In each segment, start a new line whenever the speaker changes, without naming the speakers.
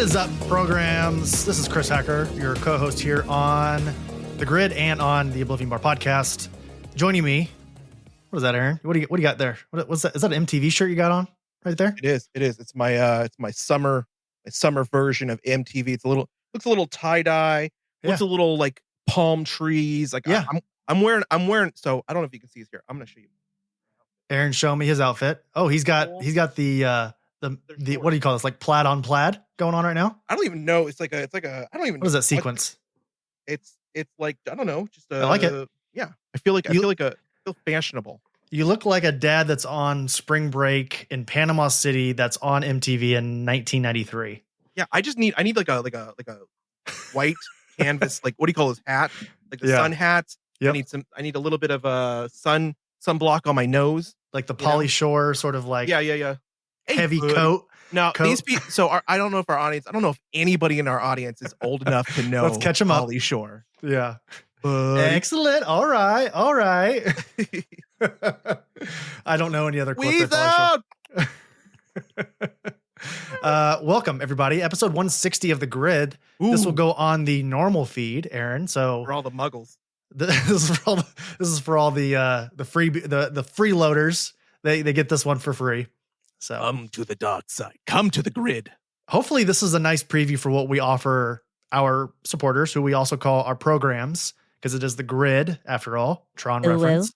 is up, programs? This is Chris Hacker, your co-host here on The Grid and on the Oblivion Bar podcast. Joining me, what is that, Aaron? What do you got there? What's that? Is that an MTV shirt you got on right there?
It is. It's my summer version of MTV. Looks a little tie-dye. Looks a little like palm trees. Like I'm wearing. So I don't know if you can see it here. I'm gonna show you.
Aaron, show me his outfit. Oh, he's got the what do you call this? Like plaid on plaid going on right now?
I don't even know. It's like a I don't even know.
What is that sequence?
It's like, I don't know. Just
I like it.
Yeah. I feel fashionable.
You look like a dad that's on spring break in Panama City that's on MTV in 1993.
Yeah, I need like a white canvas, like what do you call this hat? Like the sun hats.
Yep.
I need a little bit of a sunblock on my nose.
Like the Pauly Shore sort of like heavy coat.
Now, these people, I don't know if anybody in our audience is old enough to know.
Let's catch them up.
Pauly Shore.
Yeah. Excellent. All right. I don't know any other clips. Welcome, everybody. Episode 160 of The Grid. Ooh. This will go on the normal feed, Aaron. So
for all the muggles.
This is for all the freeloaders. They get this one for free. So
come to the dark side. Come to The Grid.
Hopefully this is a nice preview for what we offer our supporters, who we also call our programs, because it is The Grid, after all. Tron reference.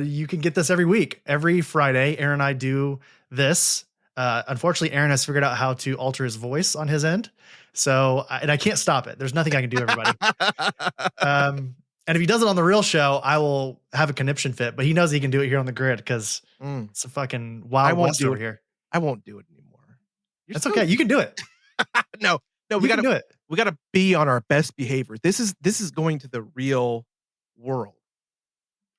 You can get this every week. Every Friday, Aaron and I do this. Unfortunately, Aaron has figured out how to alter his voice on his end. So, and I can't stop it. There's nothing I can do, everybody. And if he does it on the real show, I will have a conniption fit. But he knows he can do it here on The Grid because it's a fucking wild west over here.
I won't do it anymore.
That's okay. You can do it.
No, we got to do it. We got to be on our best behavior. This is going to the real world.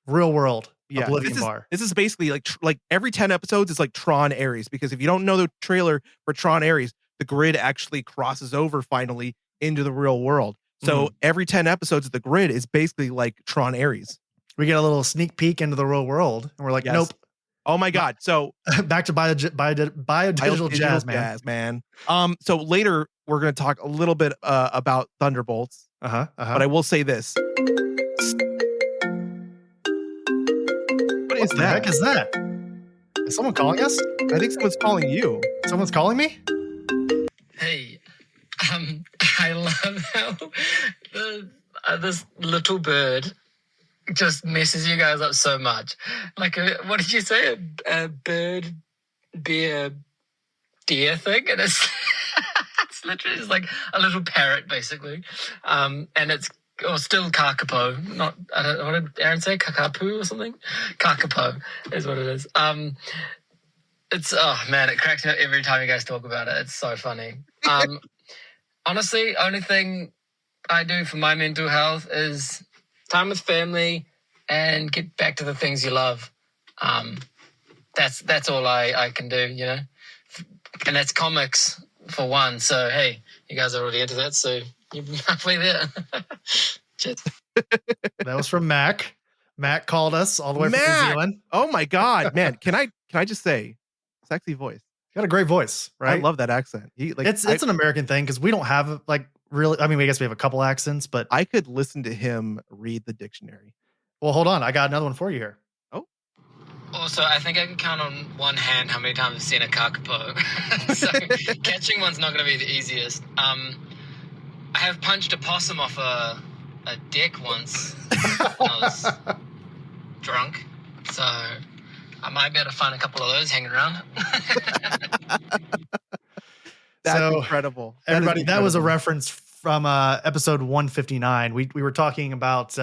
Real world.
Yeah,
Oblivion Bar.
This is basically like every 10 episodes is like Tron Ares, because if you don't know the trailer for Tron Ares, The Grid actually crosses over finally into the real world. So every 10 episodes of The Grid is basically like Tron Ares.
We get a little sneak peek into the real world, and we're like, nope.
Oh my God. So
back to biodigital jazz,
man. So later we're going to talk a little bit about Thunderbolts. But I will say this.
What the heck is that? Is someone calling us?
I think someone's calling you.
Someone's calling me?
Hey, I love how this little bird just messes you guys up so much. Like, what did you say? A bird, beer, deer thing? And it's literally just like a little parrot, basically. And it's still Kakapo. Not, what did Aaron say? Kakapu or something? Kakapo is what it is. It's, oh man, it cracks me up every time you guys talk about it. It's so funny. Honestly, only thing I do for my mental health is time with family and get back to the things you love. That's all I can do, you know? And that's comics for one. So, hey, you guys are already into that, so you're halfway there. Cheers.
That was from Mac. Mac called us all the way from New Zealand.
Oh my God, man. Can I just say, sexy voice.
You got a great voice, right?
I love that accent.
It's an American thing because we don't have really. I mean, I guess we have a couple accents, but
I could listen to him read the dictionary.
Well, hold on, I got another one for you here.
Oh.
Also, I think I can count on one hand how many times I've seen a kakapo. So catching one's not going to be the easiest. I have punched a possum off a deck once when I was drunk, so I might be able to find a couple of those hanging around.
That's incredible.
Everybody, that was a reference from episode 159. We were talking about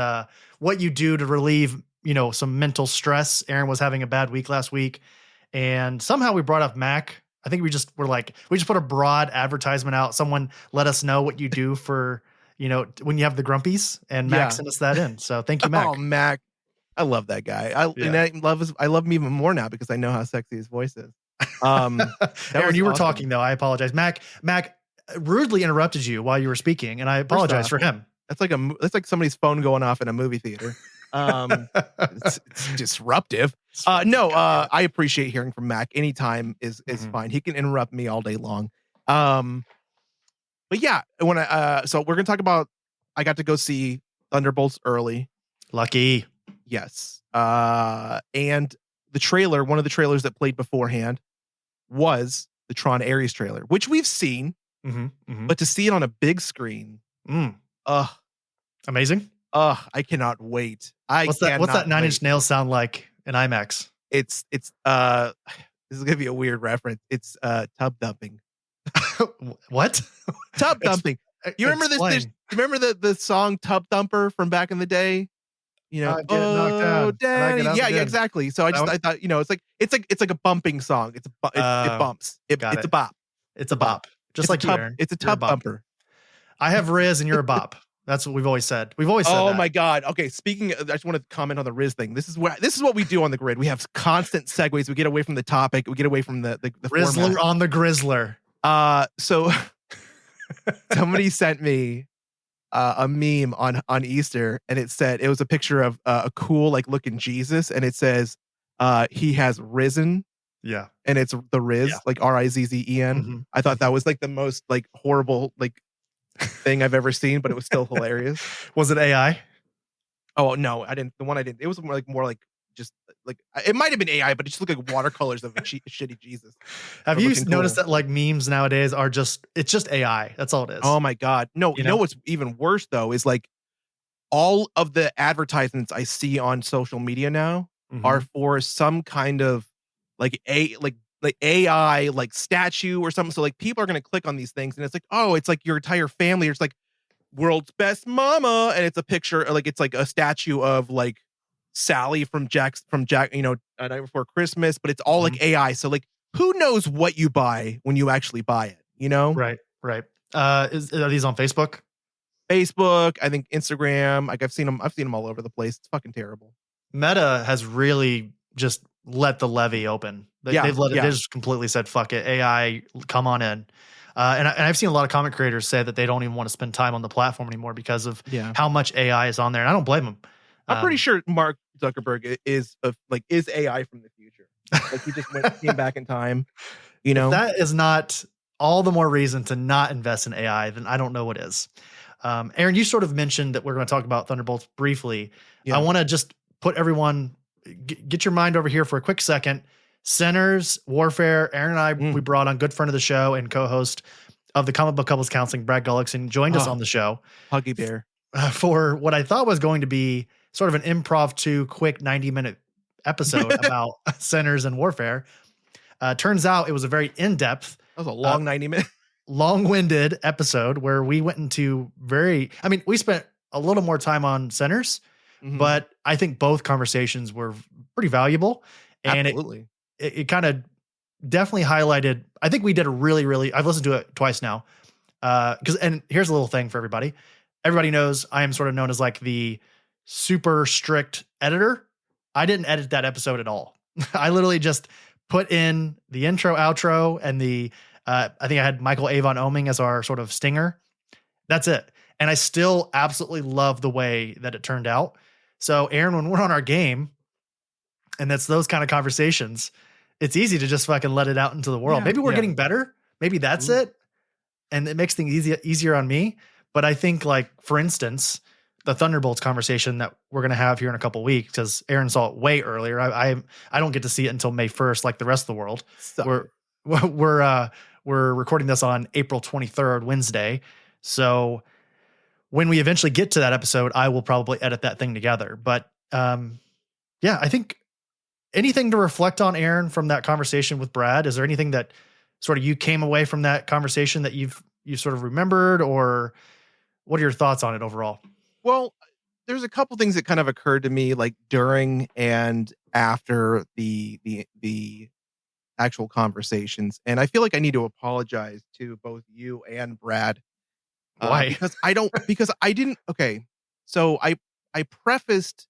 what you do to relieve, some mental stress. Aaron was having a bad week last week, and somehow we brought up Mac. I think we just put a broad advertisement out. Someone let us know what you do for, when you have the grumpies, and Mac sent us that in. So thank you, Mac.
Oh, Mac. I love that guy. I love him even more now because I know how sexy his voice is.
Aaron, you were talking though. I apologize. Mac rudely interrupted you while you were speaking, and I apologize for him.
That's like somebody's phone going off in a movie theater. It's disruptive. No, I appreciate hearing from Mac. Anytime is fine. He can interrupt me all day long. But yeah, so we're gonna talk about. I got to go see Thunderbolts early.
Lucky.
Yes. And the trailer, one of the trailers that played beforehand, was the Tron Ares trailer, which we've seen, but to see it on a big screen,
amazing.
I cannot wait.
What's that Nine Inch Nails sound like in IMAX?
It's this is gonna be a weird reference. It's tub dumping.
What?
Tub dumping. You remember this? You remember the song Tub Thumper from back in the day? You know,
knocked down.
Yeah, exactly. So I thought, you know, it's like a bumping song. It bumps. It's a bop.
It's a bop. Just like you, Aaron.
It's a tub bumper.
I have Riz and you're a bop. That's what we've always said. We've always said that.
Oh my God. Okay. Speaking, I just want to comment on the Riz thing. This is what we do on the grid. We have constant segues. We get away from the topic. We get away from the
Rizzler format. On the Grizzler.
So somebody sent me a meme on Easter, and it was a picture of a cool like looking Jesus, and it says he has risen.
Yeah.
And it's the Riz, like Rizzen. I thought that was like the most like horrible like thing I've ever seen, but it was still hilarious.
Was it AI?
Oh no, I didn't. The one I didn't. It was more like just like it might have been AI, but it just looked like watercolors of a shitty Jesus.
Have you noticed that like memes nowadays are it's just AI? That's all it is.
Oh my God. No, you know what's even worse though is like all of the advertisements I see on social media now are for some kind of like AI like statue or something. So like people are gonna click on these things and it's like, oh, it's like your entire family. It's like world's best mama, and it's a picture like it's like a statue of like Sally from Jack, you know, Night Before Christmas, but it's all like AI. So like, who knows what you buy when you actually buy it? You know?
Right. Are these on Facebook?
Facebook, I think Instagram. Like I've seen them all over the place. It's fucking terrible.
Meta has really just let the levee open. They just completely said, fuck it. AI, come on in. And I've seen a lot of content creators say that they don't even want to spend time on the platform anymore because of how much AI is on there. And I don't blame them.
I'm pretty sure Mark Zuckerberg is AI from the future. Like he just came back in time. You know,
if that is not all the more reason to not invest in AI, then I don't know what is. Aaron, you sort of mentioned that we're going to talk about Thunderbolts briefly. Yeah. I want to just put everyone, get your mind over here for a quick second. Sinners, Warfare, Aaron and I, we brought on good friend of the show and co-host of the Comic Book Couples Counseling, Brad Gullickson, joined us on the show.
Huggy Bear.
For what I thought was going to be sort of an improv to quick 90-minute episode about Sinners and Warfare. Turns out it was a very in-depth.
That was a long 90 minutes.
Long-winded episode where we went into we spent a little more time on Sinners, but I think both conversations were pretty valuable. And
absolutely.
It kind of definitely highlighted, I think we did a really, I've listened to it twice now. And here's a little thing for everybody. Everybody knows I am sort of known as like the super strict editor. I didn't edit that episode at all. I literally just put in the intro, outro, and I think I had Michael Avon Oming as our sort of stinger. That's it. And I still absolutely love the way that it turned out. So Aaron, when we're on our game and that's those kind of conversations, it's easy to just fucking let it out into the world. Maybe we're getting better. Maybe that's it. And it makes things easier on me. But I think like, for instance, the Thunderbolts conversation that we're going to have here in a couple of weeks, because Aaron saw it way earlier. I don't get to see it until May 1st, like the rest of the world. We're recording this on April 23rd, Wednesday. So when we eventually get to that episode, I will probably edit that thing together. But I think anything to reflect on, Aaron, from that conversation with Brad? Is there anything that sort of you came away from that conversation that you've sort of remembered, or what are your thoughts on it overall?
Well, there's a couple things that kind of occurred to me like during and after the actual conversations. And I feel like I need to apologize to both you and Brad.
Why?
Because I didn't. Okay. So I prefaced,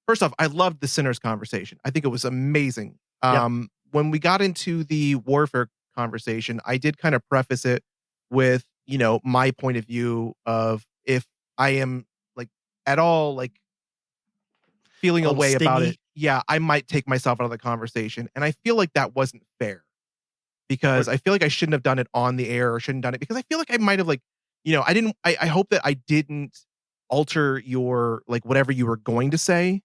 first off, I loved the Sinners conversation. I think it was amazing. When we got into the Warfare conversation, I did kind of preface it with, you know, my point of view of if I am like at all like feeling
A
a
little
way about
stingy?
it, yeah, I might take myself out of the conversation. And I feel like that wasn't fair because
Or
I feel like I shouldn't have done it on the air or shouldn't have done it because I feel like I might have like, I hope that I didn't alter your like whatever you were going to say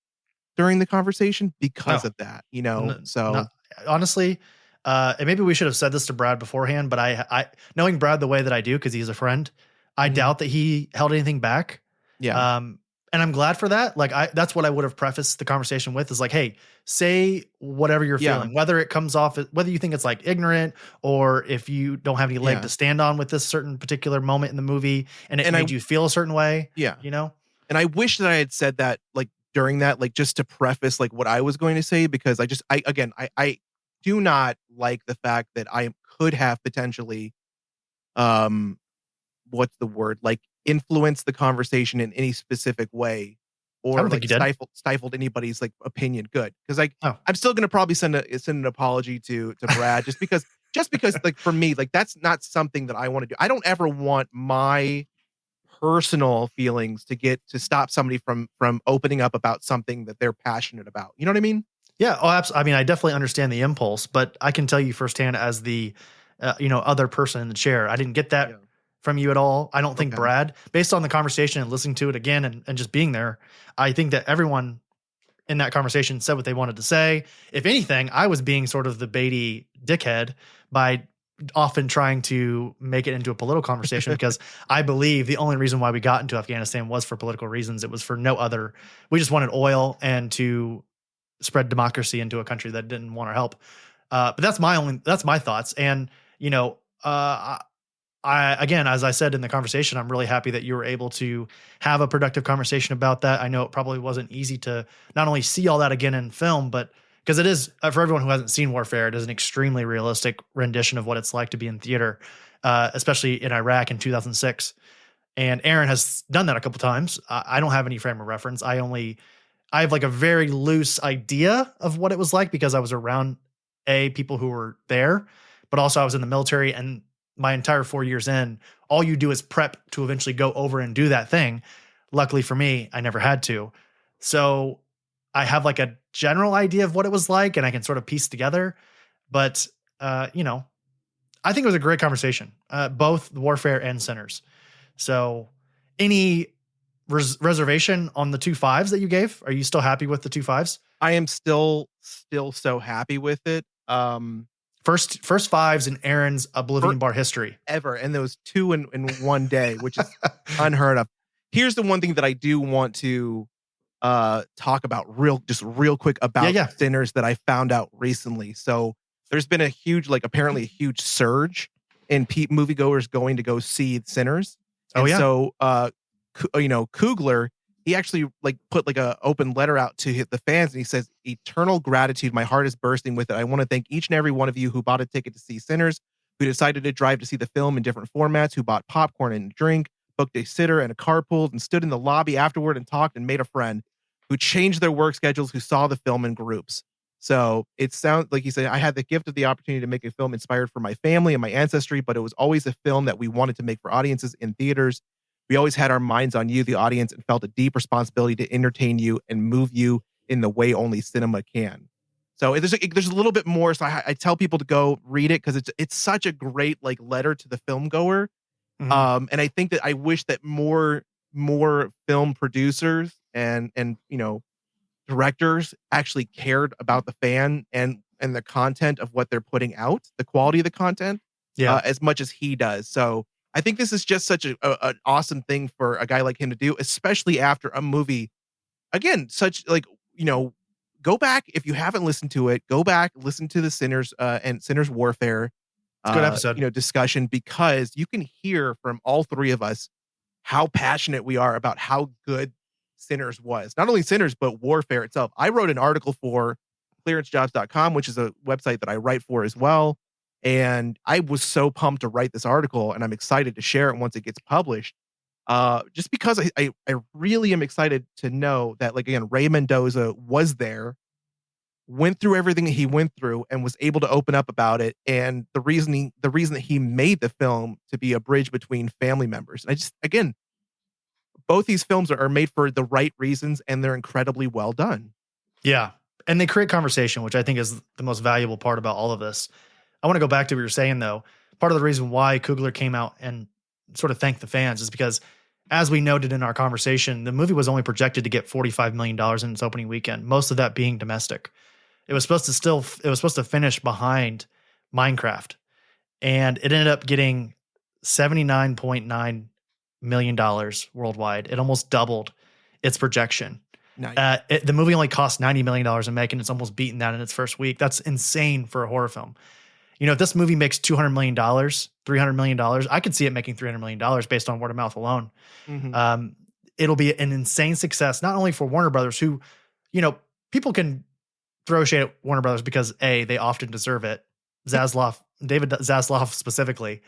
during the conversation because
no,
of that, you know?
not
So
honestly. And maybe we should have said this to Brad beforehand, but I knowing Brad the way that I do, because he's a friend, I
mhm,
doubt that he held anything back.
yeah,
Um, and I'm glad for that. Like that's what I would have prefaced the conversation with is like, hey, say whatever you're
yeah,
feeling, whether it comes off, whether you think it's like ignorant or if you don't have any leg
yeah.
to stand on with this certain particular moment in the movie and it
And I
made you feel a certain way,
yeah.
you know?
And I wish that I had said that like during that, like just to preface like what I was going to say, because I do not like the fact that I could have potentially um what's the word? Like influence the conversation in any specific way
I
or
don't think
like
you did.
stifled anybody's like opinion. Good. Cause like
Oh,
I'm still gonna probably send an apology to Brad just because like for me, like that's not something that I want to do. I don't ever want my personal feelings to stop somebody from opening up about something that they're passionate about. You know what I mean?
yeah. Oh, absolutely. I mean, I definitely understand the impulse, but I can tell you firsthand as the, other person in the chair, I didn't get that
Yeah.
from you at all. I don't think
Okay.
Brad, based on the conversation and listening to it again and just being there, I think that everyone in that conversation said what they wanted to say. If anything, I was being sort of the baity dickhead by often trying to make it into a political conversation because I believe the only reason why we got into Afghanistan was for political reasons. It was for no other. We just wanted oil and to spread democracy into a country that didn't want our help. But that's my thoughts. And, you know, again, as I said in the conversation, I'm really happy that you were able to have a productive conversation about that. I know it probably wasn't easy to not only see all that again in film, but because it is for everyone who hasn't seen Warfare, it is an extremely realistic rendition of what it's like to be in theater, especially in Iraq in 2006. And Aaron has done that a couple times. I don't have any frame of reference. I have like a very loose idea of what it was like because I was around people who were there, but also I was in the military and my entire 4 years in, all you do is prep to eventually go over and do that thing. Luckily for me, I never had to. So I have like a general idea of what it was like and I can sort of piece together. But, I think it was a great conversation, both Warfare and Sinners. So any reservation on the 2 5s that you gave? Are you still happy with the 2 5s?
I am still so happy with it.
First fives in Aaron's
For
Oblivion Bar history.
ever. And there was two in one day, which is unheard of. Here's the one thing that I do want to talk about real quick about
Yeah.
Sinners that I found out recently. So there's been apparently a huge surge in moviegoers going to go see Sinners.
Oh,
And
yeah.
so Coogler, he actually like put like a open letter out to hit the fans and he says, "Eternal gratitude, my heart is bursting with it. I want to thank each and every one of you who bought a ticket to see Sinners, who decided to drive to see the film in different formats, who bought popcorn and a drink, booked a sitter and a carpool, and stood in the lobby afterward and talked and made a friend, who changed their work schedules, who saw the film in groups." So it sounds like he said, "I had the gift of the opportunity to make a film inspired for my family and my ancestry, but it was always a film that we wanted to make for audiences in theaters. We always had our minds on you, the audience, and felt a deep responsibility to entertain you and move you in the way only cinema can." So there's a little bit more. So I tell people to go read it because it's such a great like letter to the film goer.
Mhm.
And I think that I wish that more film producers and directors actually cared about the fan and the content of what they're putting out, the quality of the content,
Yeah.
as much as he does. So I think this is just such an awesome thing for a guy like him to do, especially after a movie. Again, go back if you haven't listened to it. Go back, listen to the Sinners and Sinners Warfare,
It's a good episode.
discussion, because you can hear from all three of us how passionate we are about how good Sinners was. Not only Sinners, but Warfare itself. I wrote an article for clearancejobs.com, which is a website that I write for as well. And I was so pumped to write this article, and I'm excited to share it once it gets published. Just because I really am excited to know that, like, again, Ray Mendoza was there, went through everything that he went through, and was able to open up about it. And the reason that he made the film to be a bridge between family members. And I just, again, both these films are made for the right reasons, and they're incredibly well done.
Yeah. And they create conversation, which I think is the most valuable part about all of this. I want to go back to what you were saying, though. Part of the reason why Coogler came out and sort of thanked the fans is because, as we noted in our conversation, the movie was only projected to get $45 million in its opening weekend, most of that being domestic. It was supposed to finish behind Minecraft, and it ended up getting $79.9 million worldwide. It almost doubled its projection.
Nice.
The movie only cost $90 million to make, and it's almost beaten that in its first week. That's insane for a horror film. You know, if this movie makes $200 million, $300 million, I could see it making $300 million based on word of mouth alone.
Mm-hmm.
It'll be an insane success, not only for Warner Brothers, who, you know, people can throw shade at Warner Brothers because they often deserve it. David Zaslav specifically,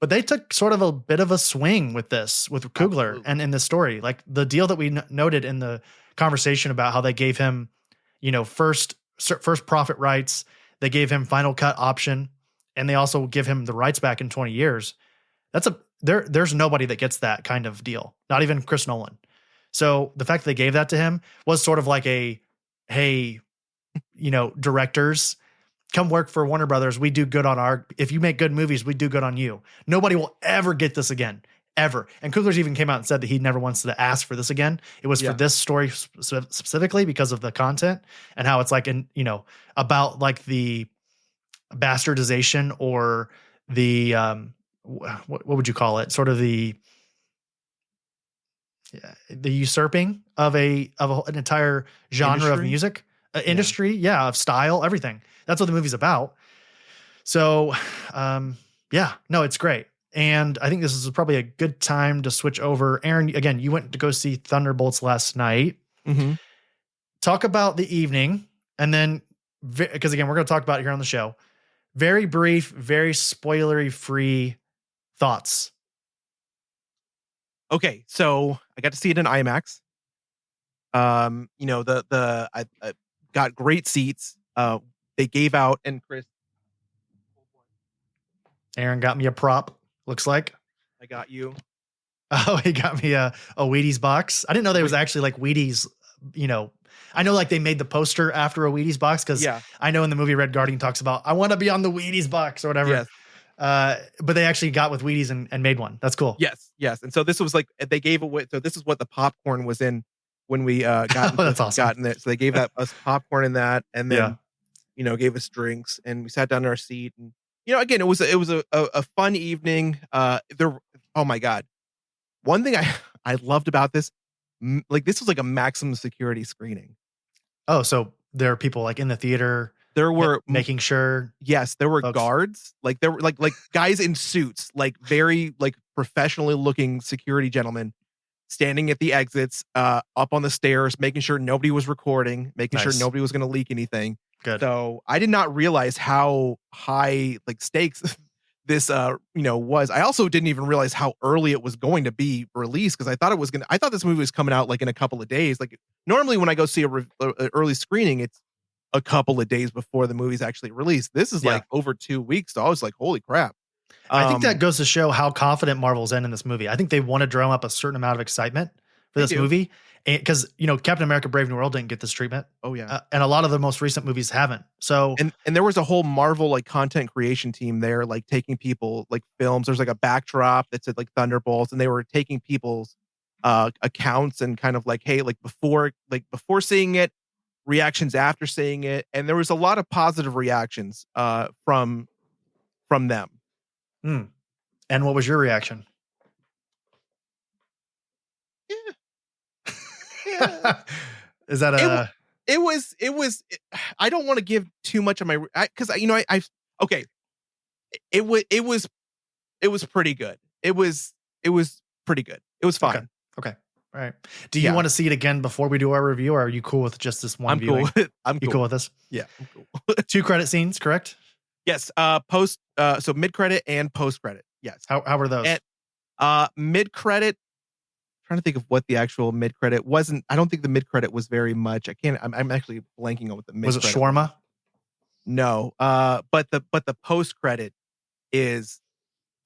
but they took sort of a bit of a swing with this, with Coogler. Absolutely. And in this story, like the deal that we noted in the conversation about how they gave him, you know, first profit rights, they gave him final cut option, and they also give him the rights back in 20 years. There's nobody that gets that kind of deal, not even Chris Nolan. So the fact that they gave that to him was sort of like hey, you know, directors, come work for Warner Brothers. We do good if you make good movies, we do good on you. Nobody will ever get this again, ever. And Coogler's even came out and said that he never wants to ask for this again. It was for this story specifically because of the content and how it's like, about like the bastardization or the, what would you call it? Sort of the usurping of an entire genre of music, industry, of style, everything. That's what the movie's about. So, it's great. And I think this is probably a good time to switch over. Aaron, again, you went to go see Thunderbolts last night.
Mm-hmm.
Talk about the evening, and then, because again, we're going to talk about it here on the show. Very brief, very spoilery-free thoughts.
Okay, so I got to see it in IMAX. I got great seats. They gave out, and Chris,
Aaron got me a prop. Looks like
I got you.
Oh, he got me a Wheaties box. I didn't know there was actually like Wheaties. You know, I know like they made the poster after a Wheaties box because I know in the movie Red Guardian talks about I want to be on the Wheaties box or whatever.
Yes.
But they actually got with Wheaties and made one. That's cool.
Yes. And so this was like they gave away. So this is what the popcorn was in when we got.
That's awesome.
Gotten it. So they gave us popcorn in that, and then gave us drinks, and we sat down in our seat, and again it was a fun evening. Oh my god, one thing I loved about this, like this was like a maximum security screening.
Oh, so there are people like in the theater.
There were
making sure.
Yes, there were
folks.
Guards. Like there were like guys in suits, like very like professionally looking security gentlemen standing at the exits, up on the stairs, making sure nobody was recording, making sure nobody was going to leak anything.
Good.
So I did not realize how high like stakes this was. I also didn't even realize how early it was going to be released because I thought this movie was coming out like in a couple of days. Like normally when I go see a early screening, it's a couple of days before the movie's actually released. This is like over 2 weeks. So I was like, holy crap.
I think that goes to show how confident Marvel's in this movie. I think they want to drum up a certain amount of excitement for this movie. Because, Captain America Brave New World didn't get this treatment.
Oh, yeah.
And a lot of the most recent movies haven't. So
and there was a whole Marvel like content creation team there, like taking people like films. There's like a backdrop that said like Thunderbolts, and they were taking people's accounts and kind of like, hey, like before seeing it, reactions after seeing it, and there was a lot of positive reactions from them.
And what was your reaction? Is that
it was I don't want to give too much of my because it was pretty good. It was pretty good. It was fine.
Okay. All right. Do you want to see it again before we do our review, or are you cool with just this one viewing?
I'm cool.
You cool with this?
Yeah, I'm cool.
2 credit scenes, correct?
Yes. So mid credit and post credit. Yes.
How were those?
Mid credit. Trying to think of what the actual mid credit wasn't. I don't think the mid credit was very much. I'm actually blanking on what the mid.
Was it shawarma?
No. But the post credit is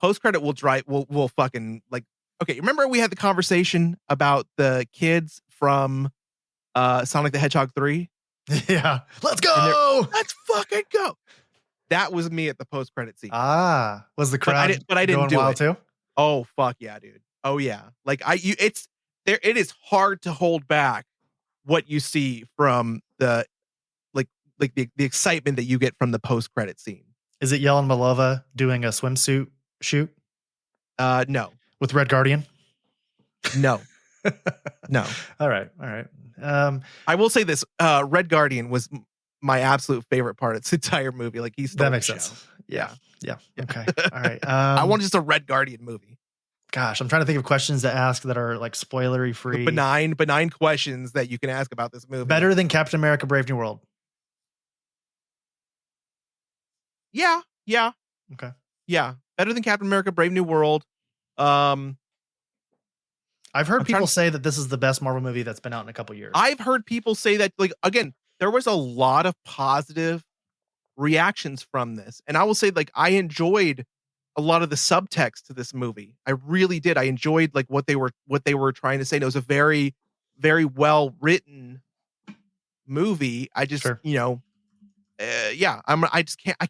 will fucking like Okay, remember we had the conversation about the kids from Sonic the Hedgehog 3?
Yeah. Let's
And
go.
let's fucking go. That was me at the post-credit scene.
Was the
But I
crowd
didn't
going
do
wild
it.
too?
Oh fuck yeah, dude. Oh yeah. Like it's there. It is hard to hold back what you see from the the excitement that you get from the post-credit scene.
Is it Yellen Malova doing a swimsuit shoot
No.
with Red Guardian?
No. No.
All right.
I will say this, Red Guardian was my absolute favorite part of this entire movie. Like he stole
That makes
the show.
sense. Yeah. Okay. All right.
I want just a Red Guardian movie.
Gosh, I'm trying to think of questions to ask that are like spoilery free.
Benign questions that you can ask about this movie.
Better than Captain America: Brave New World.
Yeah.
Okay.
Yeah. Better than Captain America: Brave New World.
I've heard
I'm
people
trying-
say that this is the best Marvel movie that's been out in a couple years.
I've heard people say that, like, again, there was a lot of positive reactions from this. And I will say, like, I enjoyed a lot of the subtext to this movie. I really did. I enjoyed like what they were trying to say. And it was a very, very well written movie. I just,
Sure.
I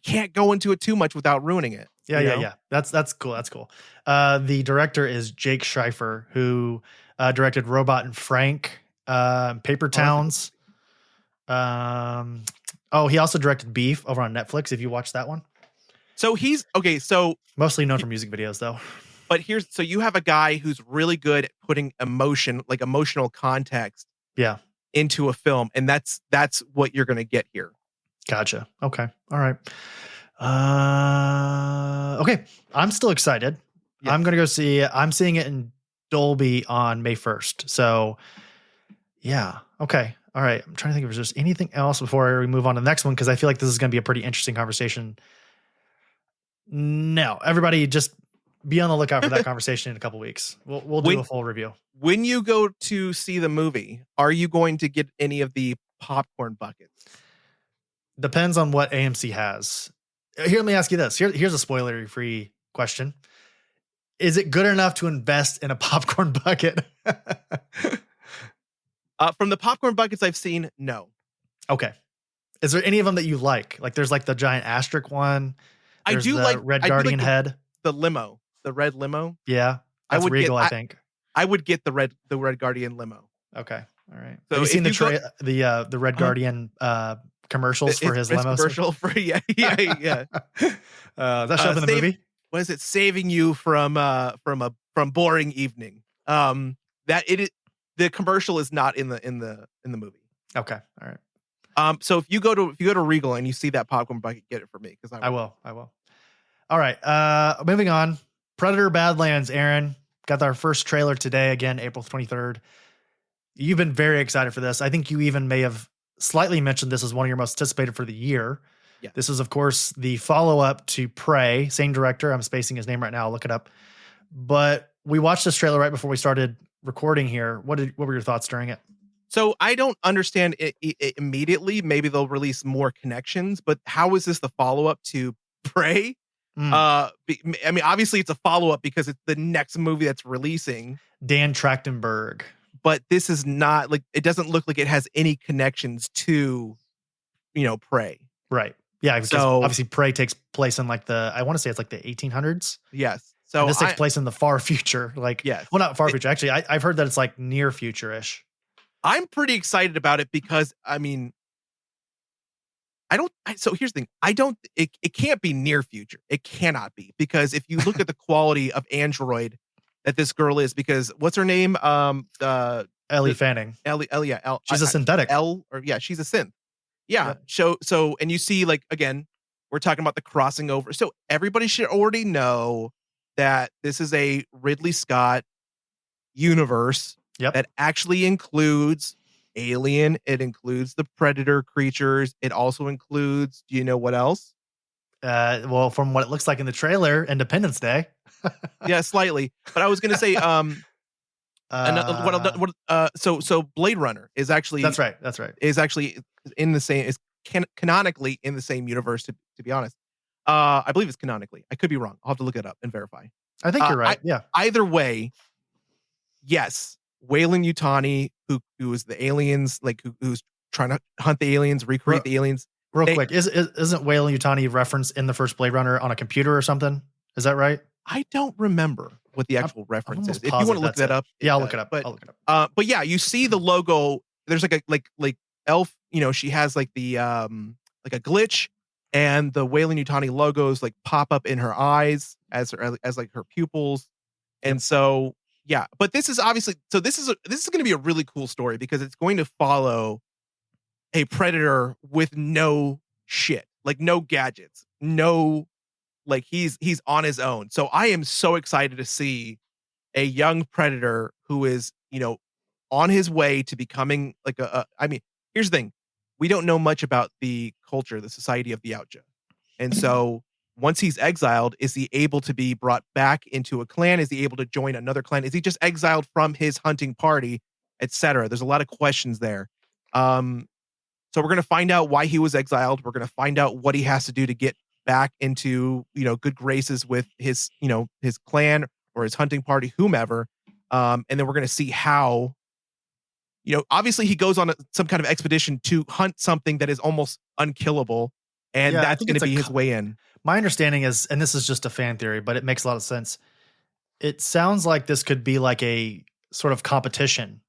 can't go into it too much without ruining it.
Yeah. That's cool. The director is Jake Schreifer, who directed Robot and Frank, Paper Towns. He also directed Beef over on Netflix. If you watch that one,
So he's okay. So
mostly known for music videos, though.
but so you have a guy who's really good at putting emotional context, into a film, and that's what you're going to get here.
Gotcha. Okay. All right. Okay. I'm still excited.
Yeah.
I'm gonna go see it. I'm seeing it in Dolby on May 1st. So yeah. Okay. All right. I'm trying to think if there's anything else before we move on to the next one, because I feel like this is gonna be a pretty interesting conversation. No, everybody just be on the lookout for that conversation in a couple weeks. We'll do a full review.
When you go to see the movie, are you going to get any of the popcorn buckets?
Depends on what AMC has. Here, let me ask you this. Here's a spoiler-free question. Is it good enough to invest in a popcorn bucket?
From the popcorn buckets I've seen, no.
Okay. Is there any of them that you like? Like there's like the giant asterisk one. There's
I do
the
like
Red
I do like
Guardian head.
the limo, the red limo.
Yeah.
I
That's
would
Regal,
get-
I think.
I would get the red Guardian limo.
Okay. All right.
So
Have you seen
if you
the Red Guardian commercials for his limo?
commercial for yeah.
That show up in the movie?
What is it? Saving you from boring evening. The commercial is not in the movie.
Okay. All right.
So if you go to Regal and you see that popcorn bucket, get it for me because
I will. All right. Moving on. Predator Badlands, Aaron. Got our first trailer today, again, April 23rd. You've been very excited for this. I think you even may have slightly mentioned this as one of your most anticipated for the year.
Yeah.
This is, of course, the follow-up to Prey. Same director. I'm spacing his name right now. I'll look it up. But we watched this trailer right before we started recording here. What were your thoughts during it?
So I don't understand it immediately. Maybe they'll release more connections, but how is this the follow-up to Prey? I mean, obviously it's a follow-up because it's the next movie that's releasing.
Dan Trachtenberg.
But this is not like, it doesn't look like it has any connections to, Prey.
Right. Yeah. Because obviously Prey takes place in I want to say it's like the 1800s.
Yes. So
and this takes place in the far future.
Yes.
Well, not far future. Actually, I've heard that it's like near future-ish.
I'm pretty excited about it because, I mean, so here's the thing. It can't be near future. It cannot be, because if you look at the quality of android that this girl is, because what's her name?
Ellie Fanning.
Ellie, yeah.
She's a synthetic.
She's a synth. Yeah. So, and you see, like, again, we're talking about the crossing over. So everybody should already know that this is a Ridley Scott universe that actually includes Alien. It includes the Predator creatures. It also includes, do you know what else?
Well, from what it looks like in the trailer, Independence Day.
Yeah, slightly. But I was going to say, so Blade Runner is actually
That's right.
Is actually in the same canonically in the same universe. To be honest, I believe it's canonically. I could be wrong. I'll have to look it up and verify.
I think you're right. Yeah.
Either way, yes, Wayland Yutani, who is the aliens, like who's trying to hunt the aliens, recreate the aliens.
Real quick, isn't Wayland Yutani referenced in the first Blade Runner on a computer or something? Is that right?
I don't remember what the actual reference is. If you
positive
want to look
that's
that
it.
up,
Yeah, I'll look it up.
But
I'll look it up.
but yeah, you see the logo. There's like elf. You know, she has like the like a glitch, and the Wayland Yutani logos like pop up in her eyes as like her pupils, and so yeah. But this is obviously this is going to be a really cool story because it's going to follow a predator with no shit, like no gadgets, no. Like he's on his own. So I am so excited to see a young predator who is, you know, on his way to becoming like I mean, here's the thing. We don't know much about the culture, the society of the Yautja. And so once he's exiled, is he able to be brought back into a clan? Is he able to join another clan? Is he just exiled from his hunting party, etc.? There's a lot of questions there. So we're going to find out why he was exiled. We're going to find out what he has to do to get back into, you know, good graces with his, you know, his clan or his hunting party, whomever. And then we're going to see how, you know, obviously he goes on some kind of expedition to hunt something that is almost unkillable. And that's going to be his way in.
My understanding is, and this is just a fan theory, but it makes a lot of sense. It sounds like this could be like a sort of competition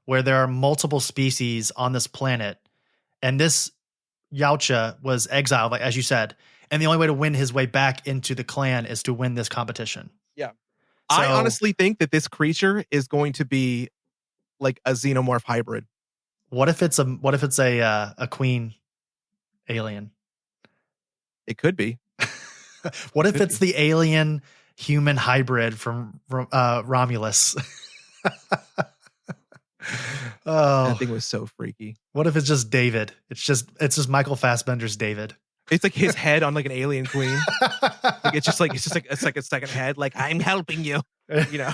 where there are multiple species on this planet. And this Yautja was exiled, like as you said, and the only way to win his way back into the clan is to win this competition.
Yeah.
So,
I honestly think that this creature is going to be like a xenomorph hybrid.
What if it's a queen alien?
It could be.
What if it's the alien human hybrid from Romulus? Oh,
that thing was so freaky.
What if it's just David? It's just Michael Fassbender's David.
It's like his head on like an alien queen. Like it's like a second head. Like I'm helping you. You know.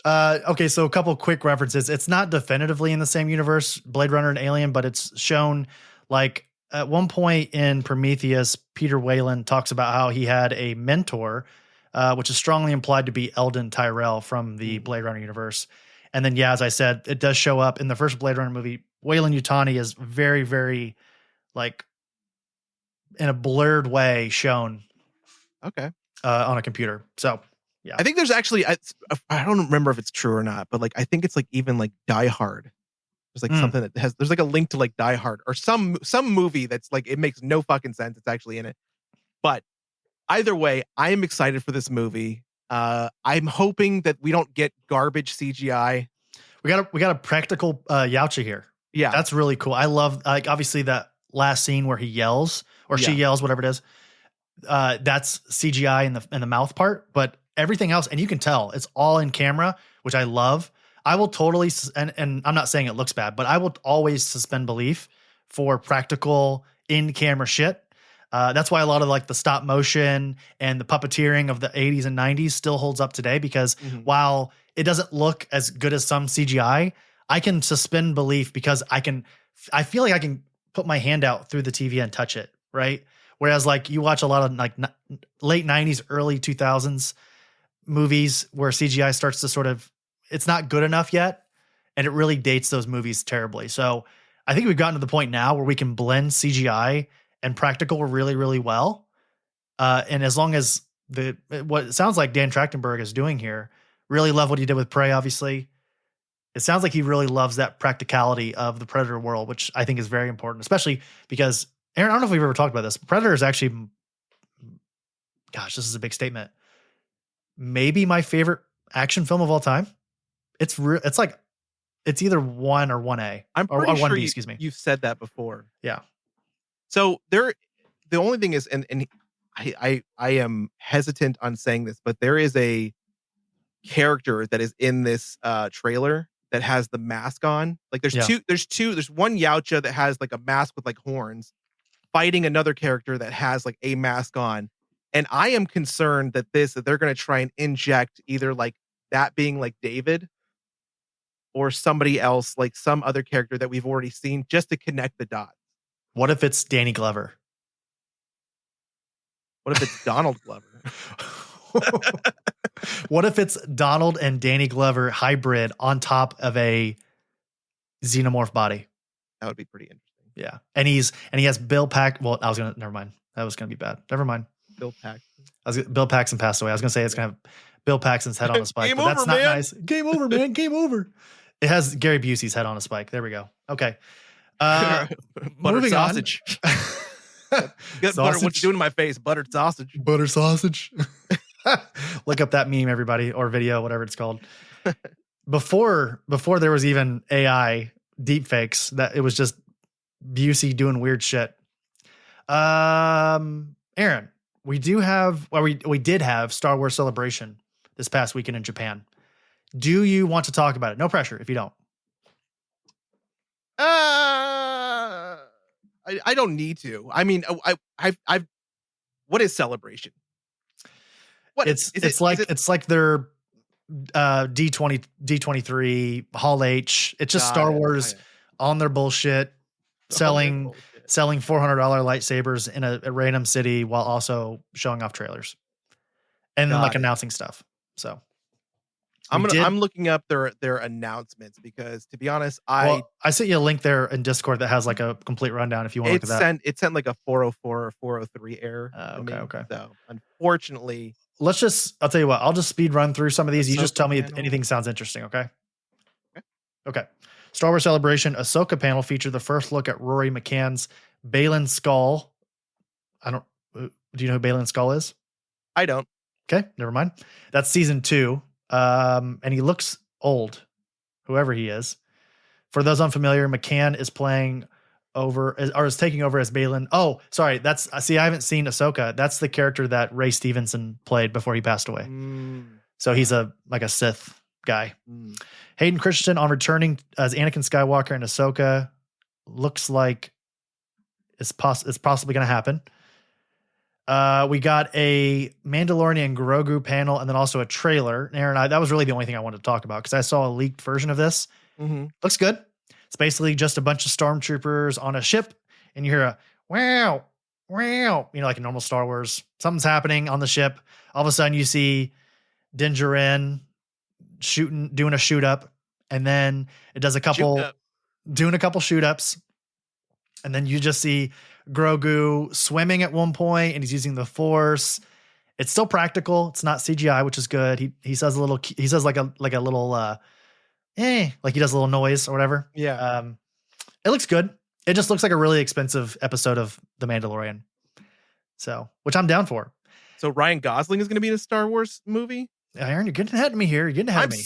Okay, so a couple quick references. It's not definitively in the same universe, Blade Runner and Alien, but it's shown like at one point in Prometheus, Peter Weyland talks about how he had a mentor, which is strongly implied to be Eldon Tyrell from the Blade Runner universe. And then, yeah, as I said, it does show up in the first Blade Runner movie. Weyland Yutani is very, very like in a blurred way shown.
Okay.
On a computer. So, yeah.
I think there's actually, I don't remember if it's true or not, but like, I think it's like even like Die Hard. There's like something that there's like a link to like Die Hard or some movie that's like, it makes no fucking sense. It's actually in it. But either way, I am excited for this movie. I'm hoping that we don't get garbage CGI.
We got a practical Yautja here.
Yeah.
That's really cool. I love like obviously that last scene where he yells or she yells, whatever it is. That's CGI in the mouth part, but everything else, and you can tell it's all in camera, which I love. I will totally, and I'm not saying it looks bad, but I will always suspend belief for practical in camera shit. That's why a lot of like the stop motion and the puppeteering of the 80s and 90s still holds up today, because while it doesn't look as good as some CGI, I can suspend belief because I feel like I can put my hand out through the TV and touch it. Right. Whereas like you watch a lot of like late 90s, early 2000s movies where CGI starts to sort of, it's not good enough yet. And it really dates those movies terribly. So I think we've gotten to the point now where we can blend CGI and practical really, really well. And as long as what it sounds like Dan Trachtenberg is doing here, really love what he did with Prey, obviously. It sounds like he really loves that practicality of the Predator world, which I think is very important, especially because, Aaron, I don't know if we've ever talked about this. Predator is actually, gosh, this is a big statement. Maybe my favorite action film of all time. It's like, it's either 1 or 1A.
I'm pretty
or
sure
1B, excuse me.
You've said that before.
Yeah.
So the only thing is, and I am hesitant on saying this, but there is a character that is in this trailer that has the mask on. Like there's one Yautja that has like a mask with like horns fighting another character that has like a mask on. And I am concerned that they're going to try and inject either like that being like David or somebody else, like some other character that we've already seen, just to connect the dots.
What if it's Danny Glover?
What if it's Donald Glover?
What if it's Donald and Danny Glover hybrid on top of a xenomorph body?
That would be pretty interesting.
Yeah. And he has Bill Pack. Well, never mind. That was going to be bad. Never mind.
Bill Paxton.
Bill Paxton passed away. I was going to say it's going to have Bill Paxton's head on a spike,
Game
but that's
over,
not
man.
nice. Game over, man. Game over. It has Gary Busey's head on a spike. There we go. Okay.
Buttered
moving on.
sausage. Get butter, what you doing to my face? Buttered sausage.
Butter sausage. Look up that meme, everybody, or video, whatever it's called. Before there was even AI deepfakes, that it was just Busey doing weird shit. Aaron, we did have Star Wars Celebration this past weekend in Japan. Do you want to talk about it? No pressure if you don't.
I don't need to. I mean, I've what is Celebration? What
It's like their D23 Hall H. It's just Star Wars on their bullshit, selling $400 lightsabers in a random city while also showing off trailers and then announcing stuff. So
I'm looking up their announcements because, to be honest, I
sent you a link there in Discord that has like a complete rundown if you want to look at that.
It sent like a 404 or 403 error.
Okay.
So unfortunately,
I'll tell you what, I'll just speed run through some of these. You just tell me if anything sounds interesting. Okay. Star Wars Celebration Ahsoka panel featured the first look at Rory McCann's Baylan Skoll. Do you know who Baylan Skoll is?
I don't.
Okay, never mind. That's season 2. And he looks old, whoever he is. For those unfamiliar, McCann is is taking over as Baylan. Oh, sorry. I haven't seen Ahsoka. That's the character that Ray Stevenson played before he passed away. So he's a Sith guy. Hayden Christensen on returning as Anakin Skywalker and Ahsoka. Looks like it's possibly going to happen. We got a Mandalorian Grogu panel and then also a trailer. Aaron, that was really the only thing I wanted to talk about because I saw a leaked version of this. Looks good. It's basically just a bunch of stormtroopers on a ship, and you hear a wow, like a normal Star Wars. Something's happening on the ship. All of a sudden, you see Din Djarin doing a shoot up, and then it does doing a couple shoot ups, and then you just see Grogu swimming at one point, and he's using the Force. It's still practical. It's not CGI, which is good. He says like a little like he does a little noise or whatever.
Yeah.
It looks good. It just looks like a really expensive episode of The Mandalorian. So, which I'm down for.
So Ryan Gosling is going to be in a Star Wars movie?
Aaron, you're getting ahead of me here. You're getting ahead of me.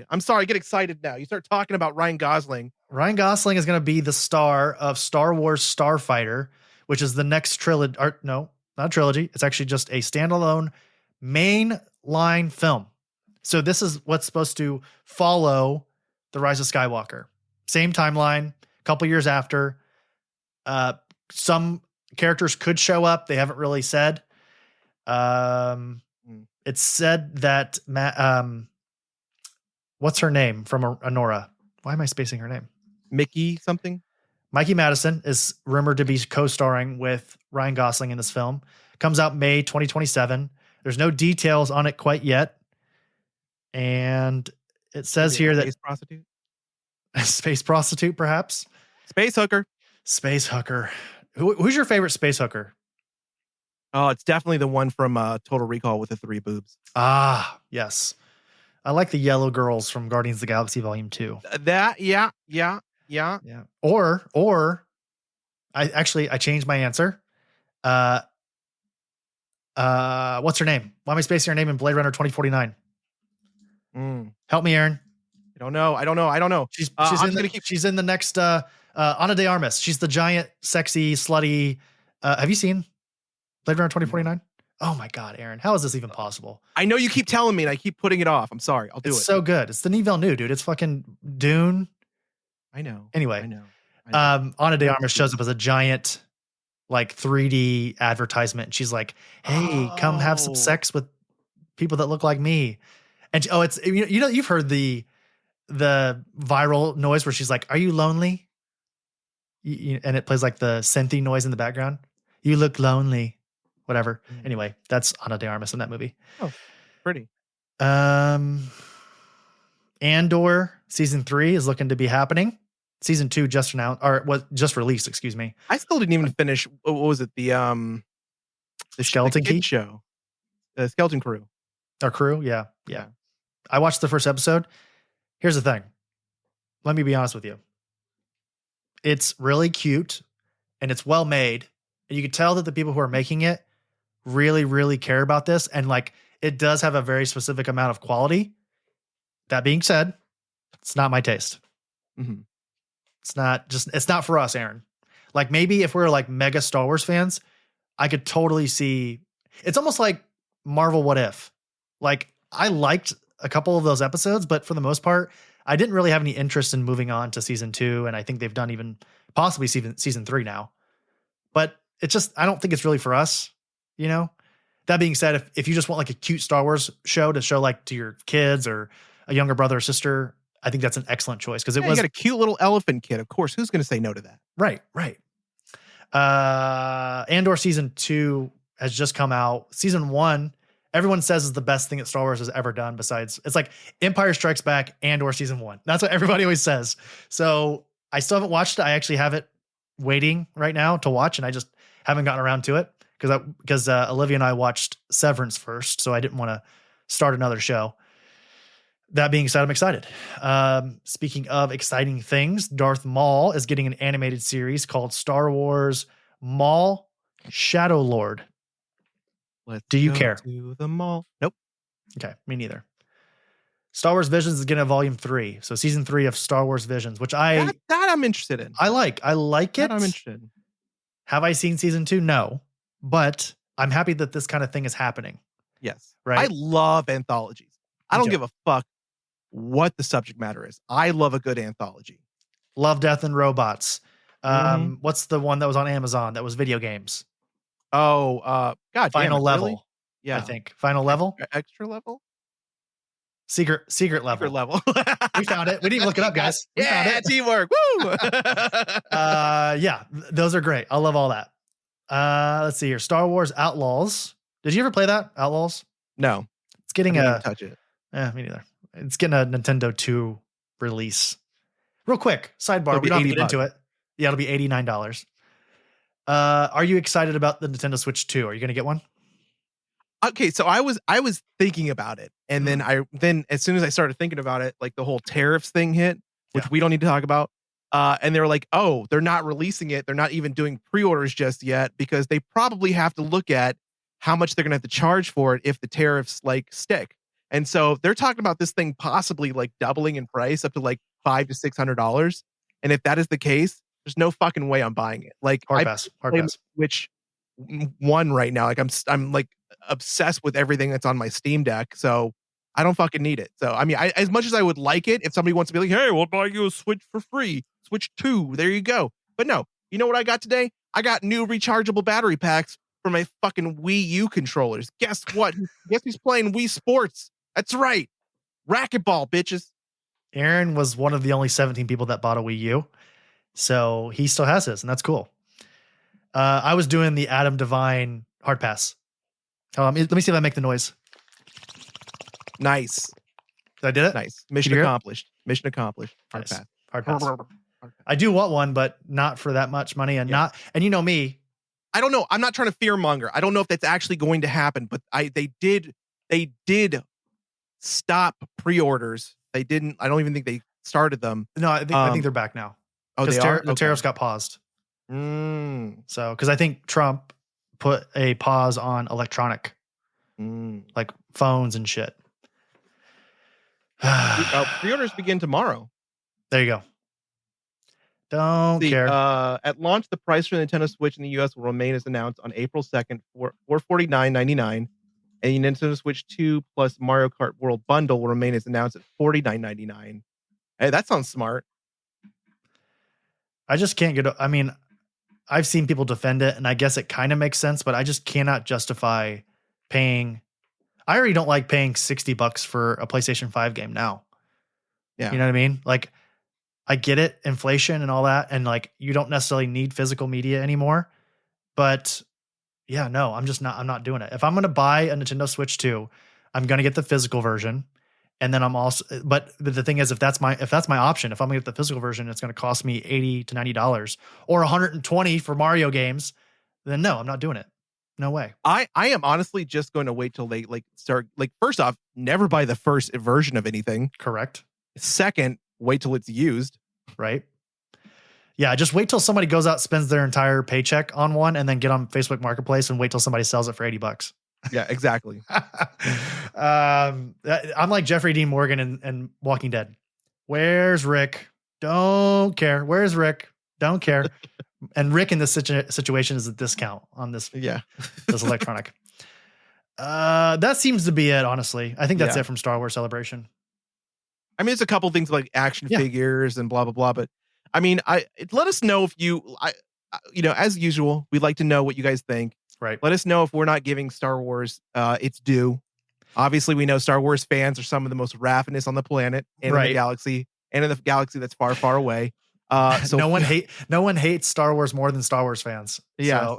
I'm sorry. I get excited now. You start talking about Ryan Gosling.
Ryan Gosling is going to be the star of Star Wars Starfighter, which is the next trilogy. No, not a trilogy. It's actually just a standalone mainline film. So this is what's supposed to follow The Rise of Skywalker. Same timeline, a couple years after. Some characters could show up. They haven't really said. It's said that what's her name from Anora? Why am I spacing her name?
Mickey something?
Mikey Madison is rumored to be co-starring with Ryan Gosling in this film. Comes out May 2027. There's no details on it quite yet. And it says here that space prostitute, perhaps.
Space hooker.
Who's your favorite space hooker?
Oh, it's definitely the one from Total Recall with the 3 boobs.
Ah, yes. I like the yellow girls from Guardians of the Galaxy Volume 2.
Yeah.
Or I changed my answer. What's her name? Why am I spacing her name in Blade Runner 2049? Help me, Aaron.
I don't know.
She's in the next Ana de Armas. She's the giant, sexy, slutty. Have you seen Blade Runner 2049? Oh my God, Aaron. How is this even possible?
I know you keep telling me and I keep putting it off. I'm sorry. I'll do it.
It's so good. It's the Denis Villeneuve, dude. It's fucking Dune.
I know.
Anyway.
I know.
Ana de Armas shows up as a giant, like 3D advertisement. And she's like, hey, come have some sex with people that look like me. And it's, you've heard the viral noise where she's like, are you lonely? And it plays like the synthy noise in the background. You look lonely. Whatever. Anyway, that's Ana de Armas in that movie.
pretty.
Andor season 3 is looking to be happening. Season 2 just announced, or was just released, excuse me.
I still didn't even finish. What was it? The
Skeleton
Kid
Key
show, the Skeleton Crew.
or Crew. Yeah. I watched the first episode. Here's the thing. Let me be honest with you. It's really cute and it's well made. And you can tell that the people who are making it really, really care about this. And like, it does have a very specific amount of quality. That being said, it's not my taste.
Mm-hmm.
It's not for us, Aaron. Like maybe if we're like mega Star Wars fans, I could totally see. It's almost like Marvel What If. Like I liked a couple of those episodes, but for the most part, I didn't really have any interest in moving on to season 2. And I think they've done even possibly season 3 now, but it's just, I don't think it's really for us, you know? That being said, if you just want like a cute Star Wars show to show like to your kids or a younger brother or sister, I think that's an excellent choice because it was
you got a cute little elephant kid. Of course, who's going to say no to that?
Right. Andor season 2 has just come out. Season 1, everyone says is the best thing that Star Wars has ever done. Besides, it's like Empire Strikes Back, Andor season 1. That's what everybody always says. So I still haven't watched it. I actually have it waiting right now to watch, and I just haven't gotten around to it because Olivia and I watched Severance first, so I didn't want to start another show. That being said, I'm excited. Speaking of exciting things, Darth Maul is getting an animated series called Star Wars Maul Shadow Lord. Do you care?
To the mall. Nope.
Okay, me neither. Star Wars Visions is getting a volume 3. So season 3 of Star Wars Visions, which
that I'm interested in.
I like it.
That I'm interested in.
Have I seen season 2? No, but I'm happy that this kind of thing is happening.
Yes.
Right.
I love anthologies. I don't give a fuck what the subject matter is. I love a good anthology.
Love, Death, and Robots. What's the one that was on Amazon that was video games?
Oh, God,
Final Level.
Really? Yeah,
I think Final Level.
Extra level.
Secret level.
Secret level.
We found it. We didn't look it up, guys. We found it.
Teamwork. Woo!
Yeah, those are great. I love all that. Let's see here. Star Wars Outlaws. Did you ever play that? Outlaws?
No.
It's getting
I didn't touch it.
Me neither. It's getting a Nintendo 2 release. Real quick, sidebar. We don't have to get into it. Yeah, it'll be $89. Are you excited about the Nintendo Switch 2? Are you going to get one?
Okay, so I was thinking about it, and then as soon as I started thinking about it, like the whole tariffs thing hit, which we don't need to talk about. And they were like, oh, they're not releasing it. They're not even doing pre-orders just yet because they probably have to look at how much they're going to have to charge for it if the tariffs like stick. And so they're talking about this thing possibly like doubling in price up to like $500 to $600. And if that is the case, there's no fucking way I'm buying it. Like
hard pass.
Which one right now? Like I'm like obsessed with everything that's on my Steam Deck. So I don't fucking need it. So I mean, as much as I would like it, if somebody wants to be like, hey, we'll buy you a Switch for free. Switch 2. There you go. But no, you know what I got today? I got new rechargeable battery packs for my fucking Wii U controllers. Guess what? Guess who's playing Wii Sports? That's right. Racquetball, bitches.
Aaron was one of the only 17 people that bought a Wii U. So he still has his, and that's cool. I was doing the Adam Devine hard pass. Let me see if I make the noise.
Nice.
Did I did it?
Nice. Mission accomplished. Mission accomplished. Hard
nice.
pass.
Hard pass. I do want one, but not for that much money, and you know me.
I don't know. I'm not trying to fearmonger. I don't know if that's actually going to happen, but they did stop pre-orders. They didn't. I don't even think they started them.
No, I think they're back now.
Oh, they are?
The tariffs got paused. So, because I think Trump put a pause on electronic, like phones and shit.
Pre-orders begin tomorrow.
There you go. Don't care.
At launch, the price for the Nintendo Switch in the US will remain as announced on April 2nd for $449.99. And the Nintendo Switch 2 plus Mario Kart World Bundle will remain as announced at $49.99. Hey, that sounds smart.
I just can't get. I mean, I've seen people defend it, and I guess it kind of makes sense, but I just cannot justify paying. I already don't like paying $60 for a PlayStation 5 game now.
Yeah.
You know what I mean? Like, I get it, inflation and all that, and like you don't necessarily need physical media anymore. But yeah, no, I'm not doing it. If I'm gonna buy a Nintendo Switch 2, I'm going to get the physical version. And then I'm also, but the thing is, if that's my option, if I'm going to get the physical version, it's going to cost me $80 to $90 or $120 for Mario games. Then no, I'm not doing it. No way.
I am honestly just going to wait till they like start, like, first off, never buy the first version of anything.
Correct.
Second, wait till it's used.
Right. Yeah. Just wait till somebody goes out, spends their entire paycheck on one, and then get on Facebook Marketplace and wait till somebody sells it for $80.
Yeah, exactly.
I'm like Jeffrey Dean Morgan and Walking Dead. Where's Rick? Don't care. Where's Rick? Don't care. And Rick in this situation is a discount on this.
Yeah.
This electronic. That seems to be it. Honestly, I think that's
Yeah.
it from Star Wars Celebration.
I mean, it's a couple things like action
Yeah.
figures and blah, blah, blah. But I mean, let us know if as usual, we'd like to know what you guys think.
Right.
Let us know if we're not giving Star Wars its due. Obviously, we know Star Wars fans are some of the most ravenous on the planet and in the galaxy, and in the galaxy that's far, far away. So
no one hates Star Wars more than Star Wars fans.
Yeah.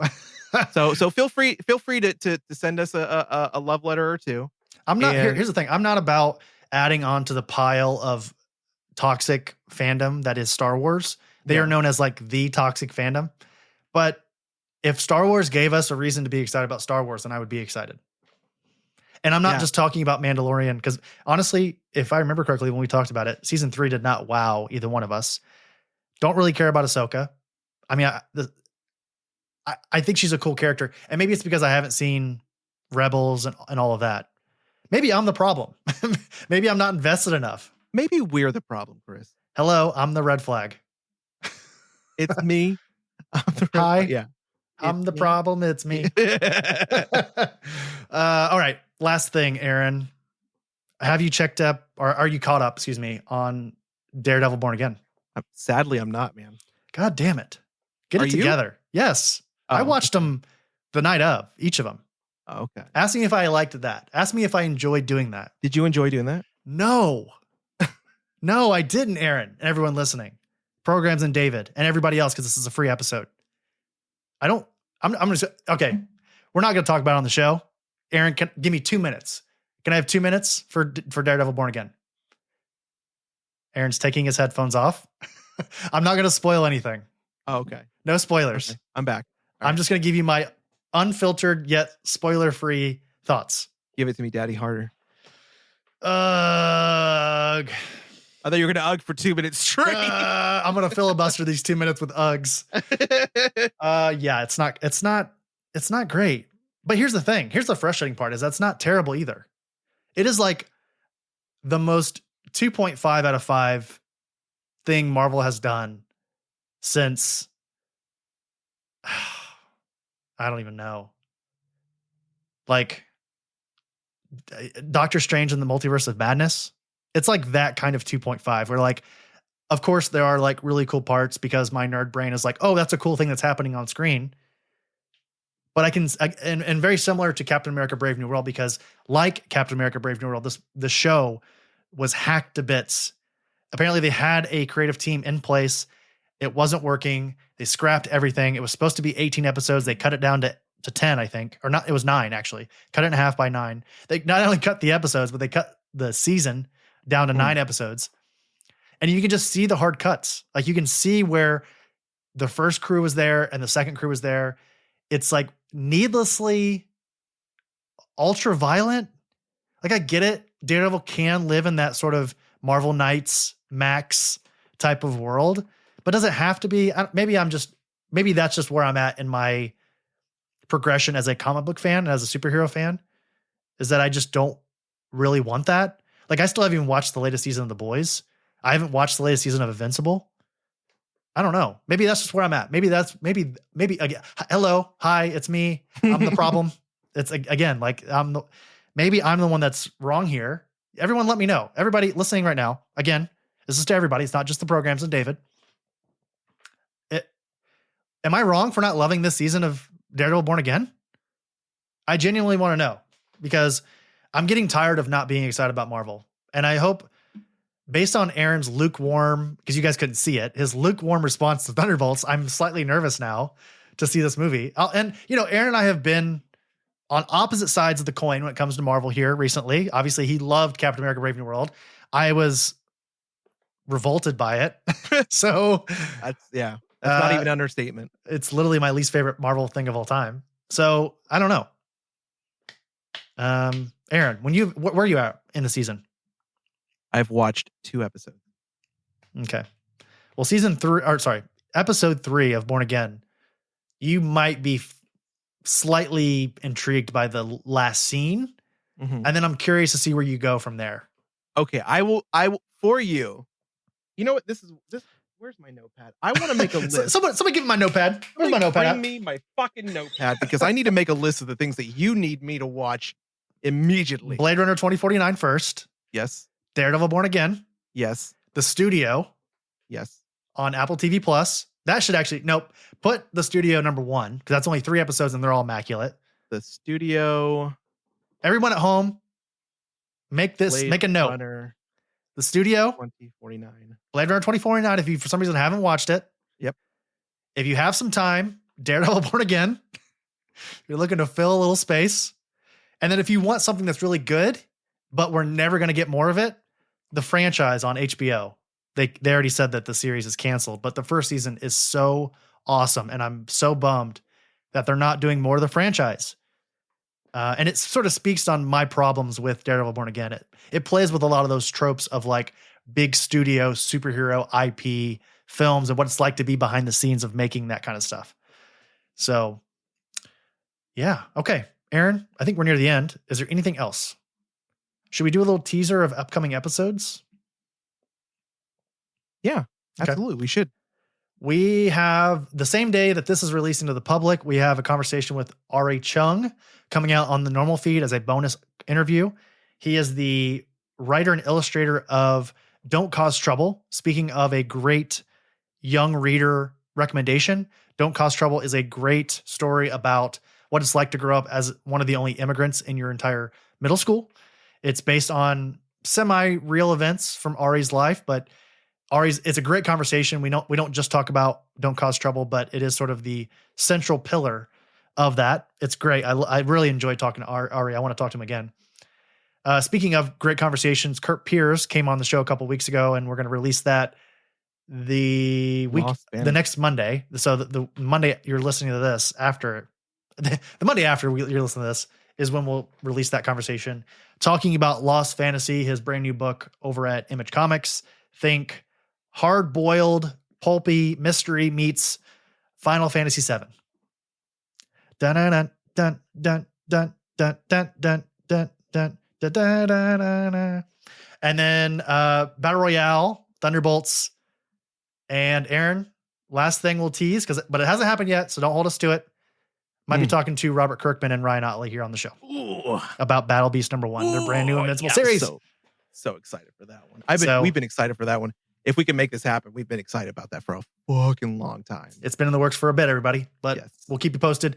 So feel free to send us a love letter or two.
I'm not here's the thing. I'm not about adding on to the pile of toxic fandom that is Star Wars. They are known as like the toxic fandom. But if Star Wars gave us a reason to be excited about Star Wars, then I would be excited. And I'm not just talking about Mandalorian, because honestly, if I remember correctly, when we talked about it, season 3 did not wow either one of us. Don't really care about Ahsoka. I mean, I think she's a cool character. And maybe it's because I haven't seen Rebels and all of that. Maybe I'm the problem. Maybe I'm not invested enough.
Maybe we're the problem, Chris.
Hello, I'm the red flag.
It's me.
Hi.
Yeah.
I'm the problem. It's me. All right. Last thing, Aaron. Have you checked up, or are you caught up, excuse me, on Daredevil Born Again?
Sadly, I'm not, man.
God damn it. Get
Are
it
you?
together. Yes.
Oh.
I watched them the night of, each of them.
Oh, okay.
Ask me if I liked that. Ask me if I enjoyed doing that.
Did you enjoy doing that?
No. No, I didn't, Aaron, and everyone listening. Programs and David and everybody else, because this is a free episode. I'm going to, okay. We're not going to talk about it on the show. Aaron, give me 2 minutes. Can I have 2 minutes for Daredevil Born Again? Aaron's taking his headphones off. I'm not going to spoil anything.
Oh, okay.
No spoilers.
Okay. I'm back.
I'm just going to give you my unfiltered yet spoiler-free thoughts.
Give it to me, Daddy, harder.
Ugh.
I thought you were going to ugh for 2 minutes straight.
I'm going to filibuster these 2 minutes with Uggs. Yeah, it's not great. But here's the thing. Here's the frustrating part is that's not terrible either. It is like the most 2.5 out of 5 thing Marvel has done since I don't even know. Like Doctor Strange and the Multiverse of Madness. It's like that kind of 2.5 where like, of course there are like really cool parts because my nerd brain is like, oh, that's a cool thing that's happening on screen. But and very similar to Captain America Brave New World, because like Captain America Brave New World, the show was hacked to bits. Apparently they had a creative team in place. It wasn't working. They scrapped everything. It was supposed to be 18 episodes. They cut it down to 10, I think, or not. It was 9 actually. Cut it in half by 9. They not only cut the episodes, but they cut the season down to 9 episodes. And you can just see the hard cuts. Like you can see where the first crew was there and the second crew was there. It's like needlessly ultra violent. Like I get it. Daredevil can live in that sort of Marvel Knights Max type of world, but does it have to be? Maybe that's just where I'm at in my progression as a comic book fan and as a superhero fan, is that I just don't really want that. Like I still haven't even watched the latest season of The Boys. I haven't watched the latest season of Invincible. I don't know. Maybe that's just where I'm at. Maybe again. Hello. Hi, it's me. I'm the problem. It's again, like maybe I'm the one that's wrong here. Everyone let me know. Everybody listening right now. Again, this is to everybody. It's not just the programs and David. Am I wrong for not loving this season of Daredevil Born Again? I genuinely want to know, because I'm getting tired of not being excited about Marvel. And I hope, based on Aaron's lukewarm, because you guys couldn't see it, his lukewarm response to Thunderbolts, I'm slightly nervous now to see this movie. And, Aaron and I have been on opposite sides of the coin when it comes to Marvel here recently. Obviously, he loved Captain America: Brave New World. I was revolted by it. So
That's not even an understatement.
it's literally my least favorite Marvel thing of all time. So I don't know. Aaron, where are you at in the season?
I've watched 2 episodes.
Okay. Well, episode 3 of Born Again, you might be slightly intrigued by the last scene.
Mhm.
And then I'm curious to see where you go from there.
Okay, I will for you. You know what? Where's my notepad? I want to make a list.
Somebody give me my notepad. Where's my notepad?
Bring me my fucking notepad because I need to make a list of the things that you need me to watch immediately.
Blade Runner 2049 first.
Yes.
Daredevil Born Again.
Yes.
The Studio
Yes.
on Apple TV Plus. That should actually, put The Studio number 1 because that's only 3 episodes and they're all immaculate.
The Studio.
Everyone at home, make a note.
Runner
The Studio,
2049.
Blade Runner 2049. If you, for some reason, haven't watched it.
Yep.
If you have some time, Daredevil Born Again. You're looking to fill a little space. And then if you want something that's really good, but we're never going to get more of it, the franchise on HBO. They already said that the series is canceled, but the first season is so awesome. And I'm so bummed that they're not doing more of the franchise. And it sort of speaks on my problems with Daredevil Born Again. It plays with a lot of those tropes of like big studio superhero IP films and what it's like to be behind the scenes of making that kind of stuff. So, yeah. Okay. Aaron, I think we're near the end. Is there anything else? Should we do a little teaser of upcoming episodes?
Yeah,
Okay.
absolutely. We should.
We have the same day that this is releasing to the public, we have a conversation with Ari Chung coming out on the normal feed as a bonus interview. He is the writer and illustrator of Don't Cause Trouble. Speaking of a great young reader recommendation, Don't Cause Trouble is a great story about what it's like to grow up as one of the only immigrants in your entire middle school. It's based on semi-real events from Ari's life, but it's a great conversation. We don't just talk about Don't Cause Trouble, but it is sort of the central pillar of that. It's great. I really enjoyed talking to Ari. I want to talk to him again. Speaking of great conversations, Kurt Pierce came on the show a couple weeks ago, and we're going to release that the next Monday. So the Monday you're listening to this after, the Monday after you're listening to this is when we'll release that conversation, talking about Lost Fantasy, his brand new book over at Image Comics. Think hard-boiled, pulpy mystery meets Final Fantasy VII. Dun dun dun dun dun dun dun dun dun dun dun dun dun. And then Battle Royale, Thunderbolts, and Aaron. Last thing we'll tease, but it hasn't happened yet, so don't hold us to it. Might be talking to Robert Kirkman and Ryan Otley here on the show.
Ooh.
About Battle Beast #1, their brand new Invincible series.
So excited for that one. We've been excited for that one. If we can make this happen, we've been excited about that for a fucking long time.
It's been in the works for a bit, everybody, but We'll keep you posted.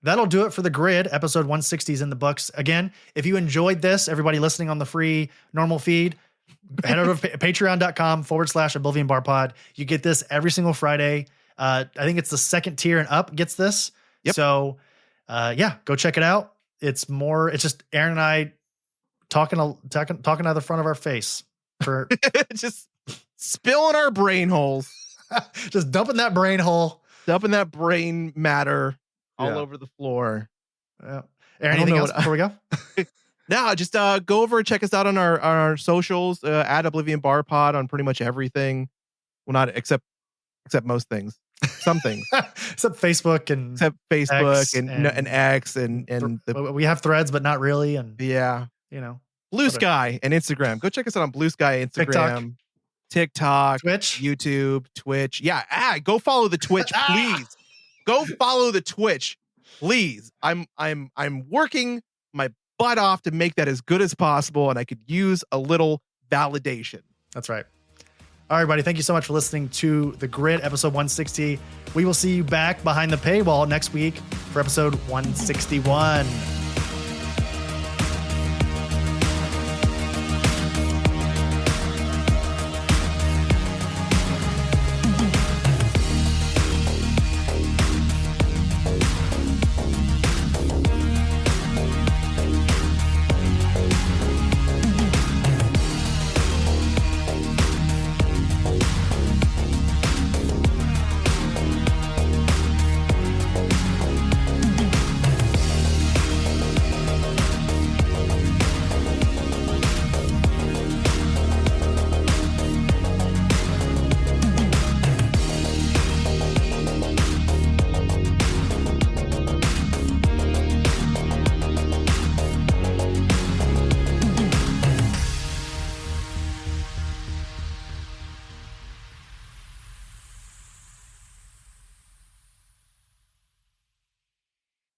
That'll do it for The Grid. Episode 160 is in the books. Again, if you enjoyed this, everybody listening on the free normal feed, head over to patreon.com/Oblivion Bar Pod. You get this every single Friday. I think it's the second tier and up gets this.
Yep.
So, go check it out. It's just Aaron and I talking out of the front of our face for
just spilling our brain holes,
just dumping that brain hole,
dumping that brain matter all over the floor.
Yeah. Aaron, anything else before we go?
No, just go over and check us out on our socials at Oblivion Bar Pod on pretty much everything. Well, not except most things. Some things.
Except Facebook and
X and X and
we have Threads, but not really. And
Blue Sky and Instagram. Go check us out on Blue Sky, Instagram, TikTok,
Twitch,
YouTube, Twitch. Yeah, go follow the Twitch, please. Go follow the Twitch, please. I'm working my butt off to make that as good as possible, and I could use a little validation.
That's right. All right, everybody. Thank you so much for listening to The Grid, episode 160. We will see you back behind the paywall next week for episode 161.